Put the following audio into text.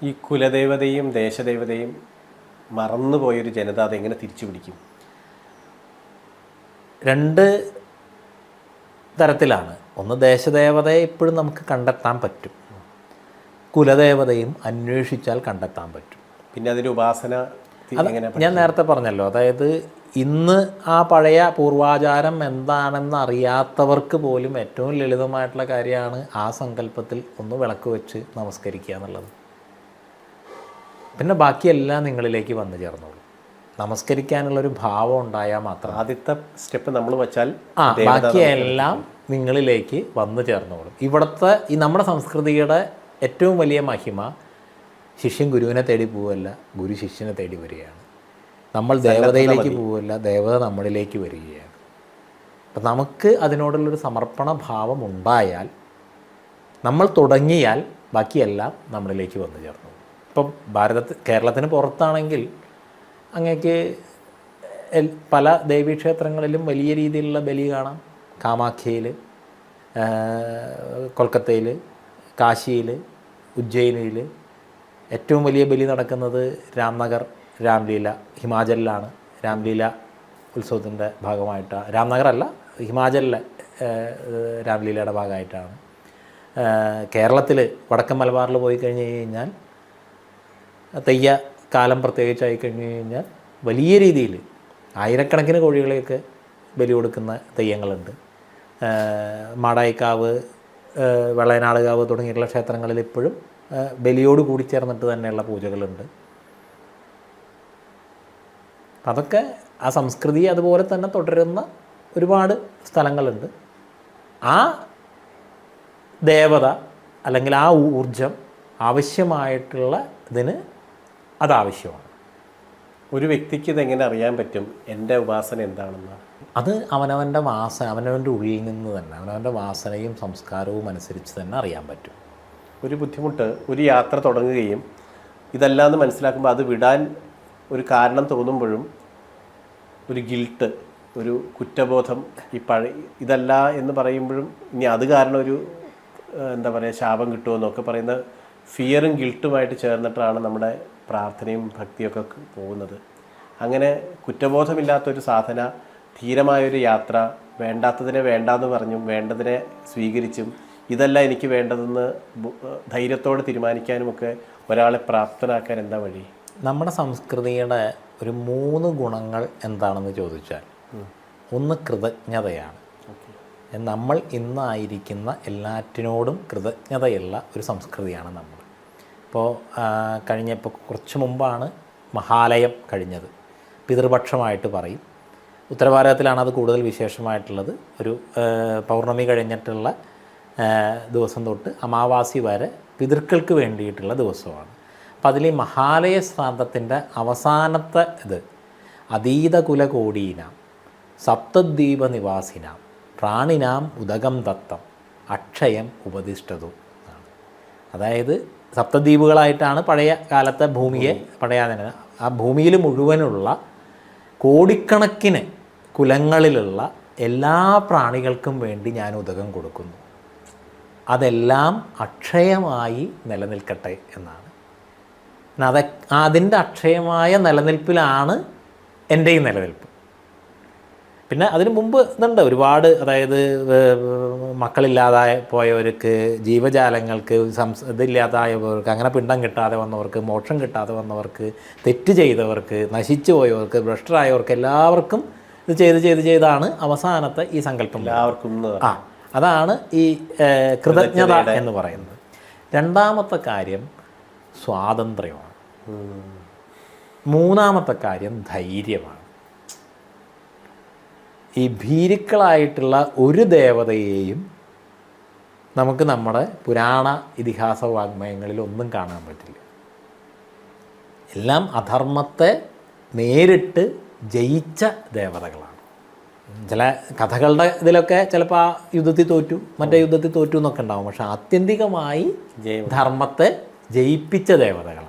ഈ കുലദേവതയും ദേശദേവതയും മറന്നുപോയൊരു ജനത അതെങ്ങനെ തിരിച്ചു പിടിക്കും? രണ്ട് തരത്തിലാണ്. ഒന്ന്, ദേശദേവതയെ ഇപ്പോഴും നമുക്ക് കണ്ടെത്താൻ പറ്റും. കുലദേവതയും അന്വേഷിച്ചാൽ കണ്ടെത്താൻ പറ്റും. പിന്നെ അതിൻ്റെ ഉപാസന ഞാൻ നേരത്തെ പറഞ്ഞല്ലോ, അതായത് ഇന്ന് ആ പഴയ പൂർവാചാരം എന്താണെന്ന് അറിയാത്തവർക്ക് പോലും ഏറ്റവും ലളിതമായിട്ടുള്ള കാര്യമാണ് ആ സങ്കല്പത്തിൽ ഒന്ന് വിളക്ക് വെച്ച് നമസ്കരിക്കുക എന്നുള്ളത്. പിന്നെ ബാക്കിയെല്ലാം നിങ്ങളിലേക്ക് വന്നു ചേർന്നോളൂ. നമസ്കരിക്കാനുള്ളൊരു ഭാവം ഉണ്ടായാൽ മാത്രം ആദ്യത്തെ സ്റ്റെപ്പ് നമ്മൾ വെച്ചാൽ ബാക്കിയെല്ലാം നിങ്ങളിലേക്ക് വന്നു ചേർന്നോളും. ഇവിടുത്തെ ഈ നമ്മുടെ സംസ്കൃതിയുടെ ഏറ്റവും വലിയ മഹിമ ശിഷ്യൻ ഗുരുവിനെ തേടി പോവല്ല, ഗുരു ശിഷ്യനെ തേടി വരികയാണ്. നമ്മൾ ദേവതയിലേക്ക് പോവല്ല, ദേവത നമ്മളിലേക്ക് വരികയാണ്. അപ്പം നമുക്ക് അതിനോടുള്ളൊരു സമർപ്പണ ഭാവം ഉണ്ടായാൽ, നമ്മൾ തുടങ്ങിയാൽ ബാക്കിയെല്ലാം നമ്മളിലേക്ക് വന്നു ചേർന്നു. ഇപ്പം കേരളത്തിന് പുറത്താണെങ്കിൽ അങ്ങേക്ക് പല ദേവീക്ഷേത്രങ്ങളിലും വലിയ രീതിയിലുള്ള ബലി കാണാം. കാമാഖ്യയിൽ, കൊൽക്കത്തയിൽ, കാശിയിൽ, ഉജ്ജയിനിൽ ഏറ്റവും വലിയ ബലി നടക്കുന്നത് രാംനഗർ രാംലീല ഹിമാചലിലാണ്. രാംലീല ഉത്സവത്തിൻ്റെ ഭാഗമായിട്ടാണ്. രാംനഗർ അല്ല, ഹിമാചലിലെ രാംലീലയുടെ ഭാഗമായിട്ടാണ്. കേരളത്തിൽ വടക്കൻ മലബാറിൽ പോയി കഴിഞ്ഞ് കഴിഞ്ഞാൽ തെയ്യ കാലം പ്രത്യേകിച്ചായി കഴിഞ്ഞ് കഴിഞ്ഞാൽ വലിയ രീതിയിൽ ആയിരക്കണക്കിന് കോഴികളെയൊക്കെ ബലി കൊടുക്കുന്ന തെയ്യങ്ങളുണ്ട്. മാടായിക്കാവ്, വെള്ളയനാടുകാവ് തുടങ്ങിയിട്ടുള്ള ക്ഷേത്രങ്ങളിൽ ഇപ്പോഴും ബലിയോട് കൂടി ചേർന്നിട്ട് തന്നെയുള്ള പൂജകളുണ്ട്. അതൊക്കെ ആ സംസ്കൃതി അതുപോലെ തന്നെ തുടരുന്ന ഒരുപാട് സ്ഥലങ്ങളുണ്ട്. ആ ദേവത അല്ലെങ്കിൽ ആ ഊർജം ആവശ്യമായിട്ടുള്ള ഇതിന് അതാവശ്യമാണ്. ഒരു വ്യക്തിക്ക് ഇതെങ്ങനെ അറിയാൻ പറ്റും എൻ്റെ ഉപാസന എന്താണെന്ന്? അത് അവനവൻ്റെ അവനവൻ്റെ ഉള്ളിൽ നിന്ന് തന്നെ, അവനവൻ്റെ വാസനയും സംസ്കാരവും അനുസരിച്ച് തന്നെ അറിയാൻ പറ്റും. ഒരു ബുദ്ധിമുട്ട്, ഒരു യാത്ര തുടങ്ങുകയും ഇതല്ലാന്ന് മനസ്സിലാക്കുമ്പോൾ അത് വിടാൻ ഒരു കാരണം തോന്നുമ്പോഴും ഒരു ഗിൽട്ട്, ഒരു കുറ്റബോധം, ഇതല്ല എന്ന് പറയുമ്പോഴും ഇനി അത് കാരണം ഒരു എന്താ പറയുക ശാപം കിട്ടുമെന്നൊക്കെ പറയുന്ന ഫിയറും ഗിൽട്ടുമായിട്ട് ചേർന്നിട്ടാണ് നമ്മുടെ പ്രാർത്ഥനയും ഭക്തിയൊക്കെ പോകുന്നത്. അങ്ങനെ കുറ്റബോധമില്ലാത്തൊരു സാധന, ധീരമായൊരു യാത്ര, വേണ്ടാത്തതിനെ വേണ്ടാന്ന് പറഞ്ഞും വേണ്ടതിനെ സ്വീകരിച്ചും ഇതല്ല എനിക്ക് വേണ്ടതെന്ന് ധൈര്യത്തോടെ തീരുമാനിക്കാനുമൊക്കെ ഒരാളെ പ്രാപ്തനാക്കാൻ എന്താ വഴി? നമ്മുടെ സംസ്കൃതിയുടെ ഒരു 3 ഗുണങ്ങൾ എന്താണെന്ന് ചോദിച്ചാൽ, ഒന്ന് കൃതജ്ഞതയാണ്. നമ്മൾ ഇന്നായിരിക്കുന്ന എല്ലാറ്റിനോടും കൃതജ്ഞതയുള്ള ഒരു സംസ്കൃതിയാണ് നമ്മൾ. ഇപ്പോൾ കുറച്ച് മുമ്പാണ് മഹാലയം കഴിഞ്ഞത്. പിതൃപക്ഷമായിട്ട് പറയും. ഉത്തരഭാരതത്തിലാണ് അത് കൂടുതൽ വിശേഷമായിട്ടുള്ളത്. ഒരു പൗർണമി കഴിഞ്ഞിട്ടുള്ള ദിവസം തൊട്ട് അമാവാസി വരെ പിതൃക്കൾക്ക് വേണ്ടിയിട്ടുള്ള ദിവസമാണ്. അപ്പം അതിൽ ഈ മഹാലയ ശ്രാദ്ധത്തിൻ്റെ അവസാനത്തെ ഇത് അതീതകുലകോടീനാം സപ്തദ്വീപ നിവാസിനാം പ്രാണിനാം ഉദകം ദത്തം അക്ഷയം ഉപദിഷ്ടതു ആണ്. അതായത് സപ്തദ്വീപുകളായിട്ടാണ് പഴയ കാലത്തെ ഭൂമിയെ ആ ഭൂമിയിൽ മുഴുവനുള്ള കോടിക്കണക്കിന് കുലങ്ങളിലുള്ള എല്ലാ പ്രാണികൾക്കും വേണ്ടി ഞാൻ ഉദകം കൊടുക്കുന്നു. അതെല്ലാം അക്ഷയമായി നിലനിൽക്കട്ടെ എന്നാണ്. അതിൻ്റെ അക്ഷയമായ നിലനിൽപ്പിലാണ് എൻ്റെ ഈ നിലനിൽപ്പ്. പിന്നെ അതിന് മുമ്പ് ഇതുണ്ട് ഒരുപാട്. അതായത് മക്കളില്ലാതായി പോയവർക്ക്, ജീവജാലങ്ങൾക്ക്, ഇതില്ലാതായവർക്ക്, അങ്ങനെ പിണ്ടം കിട്ടാതെ വന്നവർക്ക്, മോക്ഷം കിട്ടാതെ വന്നവർക്ക്, തെറ്റ് ചെയ്തവർക്ക്, നശിച്ചു പോയവർക്ക്, ഭ്രഷ്ടരായവർക്ക് എല്ലാവർക്കും ഇത് ചെയ്താണ് അവസാനത്തെ ഈ സങ്കല്പം. എല്ലാവർക്കും അതാണ് ഈ കൃതജ്ഞത എന്ന് പറയുന്നത്. രണ്ടാമത്തെ കാര്യം സ്വാതന്ത്ര്യമാണ്. മൂന്നാമത്തെ കാര്യം ധൈര്യമാണ്. ഈ ഭീരുക്കളായിട്ടുള്ള ഒരു ദേവതയെയും നമുക്ക് നമ്മുടെ പുരാണ ഇതിഹാസ വാങ്മയങ്ങളിൽ ഒന്നും കാണാൻ പറ്റില്ല. എല്ലാം അധർമ്മത്തെ നേരിട്ട് ജയിച്ച ദേവതകളാണ്. ചില കഥകളുടെ ഇതിലൊക്കെ ചിലപ്പോൾ ആ യുദ്ധത്തിൽ തോറ്റു, മറ്റേ യുദ്ധത്തിൽ തോറ്റു എന്നൊക്കെ ഉണ്ടാവും. പക്ഷെ ആത്യന്തികമായി ധർമ്മത്തെ ജയിപ്പിച്ച ദേവതകളാണ്.